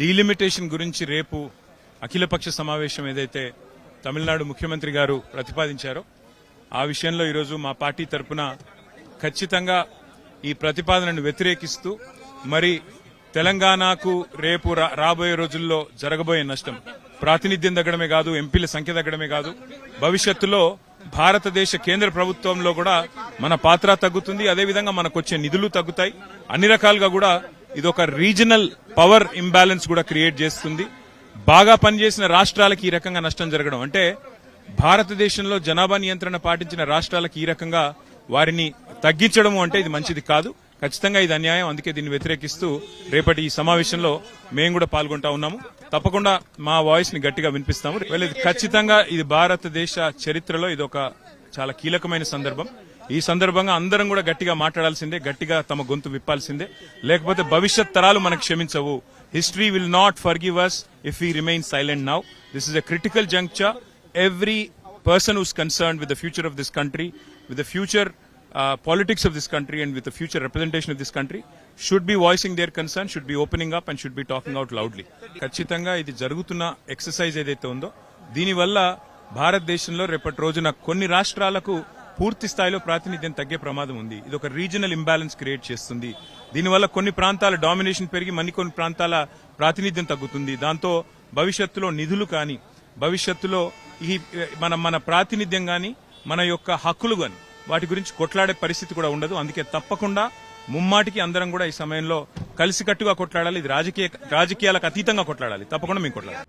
Delimitation గురించి రేపు అఖిలపక్ష సమావేశం ఏదైతే తమిళనాడు ముఖ్యమంత్రి గారు ప్రతిపాదించారో ఆ విషయంలో ఈరోజు మా పార్టీ తరఫున ఖచ్చితంగా ఈ ప్రతిపాదనను వ్యతిరేకిస్తూ మరి తెలంగాణకు రేపు రాబోయే రోజుల్లో జరగబోయే నష్టం ప్రాతినిధ్యం తగ్గడమే కాదు, ఎంపీల సంఖ్య తగ్గడమే కాదు, భవిష్యత్తులో భారతదేశ కేంద్ర ప్రభుత్వంలో కూడా మన పాత్ర తగ్గుతుంది. అదేవిధంగా మనకు వచ్చే నిధులు తగ్గుతాయి. అన్ని రకాలుగా కూడా ఇదొక రీజనల్ పవర్ ఇంబ్యాలెన్స్ కూడా క్రియేట్ చేస్తుంది. బాగా పనిచేసిన రాష్ట్రాలకి ఈ రకంగా నష్టం జరగడం అంటే భారతదేశంలో జనాభా నియంత్రణ పాటించిన రాష్ట్రాలకు ఈ రకంగా వారిని తగ్గించడం అంటే ఇది మంచిది కాదు. ఖచ్చితంగా ఇది అన్యాయం. అందుకే దీన్ని వ్యతిరేకిస్తూ రేపటి ఈ సమావేశంలో మేము కూడా పాల్గొంటా ఉన్నాము. తప్పకుండా మా వాయిస్ ని గట్టిగా వినిపిస్తాము. ఖచ్చితంగా ఇది భారతదేశ చరిత్రలో ఇది ఒక చాలా కీలకమైన సందర్భం. ఈ సందర్భంగా అందరం కూడా గట్టిగా మాట్లాడాల్సిందే, గట్టిగా తమ గొంతు విప్పాల్సిందే. లేకపోతే భవిష్యత్ తరాలు మనకు క్షమించవు. History will not forgive us if we remain silent now. This is a critical juncture. Every person who's concerned with the future of this country, with the future politics of this country and with the future representation of this country should be voicing their concern, should be opening up and should be talking out loudly. ఖచ్చితంగా ఇది జరుగుతున్న exercise ఏదైతే ఉందో దీనివల్ల భారతదేశంలో రేపటి రోజున కొన్ని రాష్ట్రాలకు పూర్తి స్థాయిలో ప్రాతినిధ్యం తగ్గే ప్రమాదం ఉంది. ఇది ఒక రీజనల్ ఇంబ్యాలెన్స్ క్రియేట్ చేస్తుంది. దీనివల్ల కొన్ని ప్రాంతాల డామినేషన్ పెరిగి కొన్ని ప్రాంతాల ప్రాతినిధ్యం తగ్గుతుంది. దాంతో భవిష్యత్తులో నిధులు కానీ, భవిష్యత్తులో ఈ మన ప్రాతినిధ్యం కానీ, మన యొక్క హక్కులు కానీ వాటి గురించి కొట్లాడే పరిస్థితి కూడా ఉండదు. అందుకే తప్పకుండా ముమ్మాటికి అందరం కూడా ఈ సమయంలో కలిసికట్టుగా కొట్లాడాలి. ఇది రాజకీయాలకు అతీతంగా కొట్లాడాలి. తప్పకుండా మేము కొట్లాడాలి.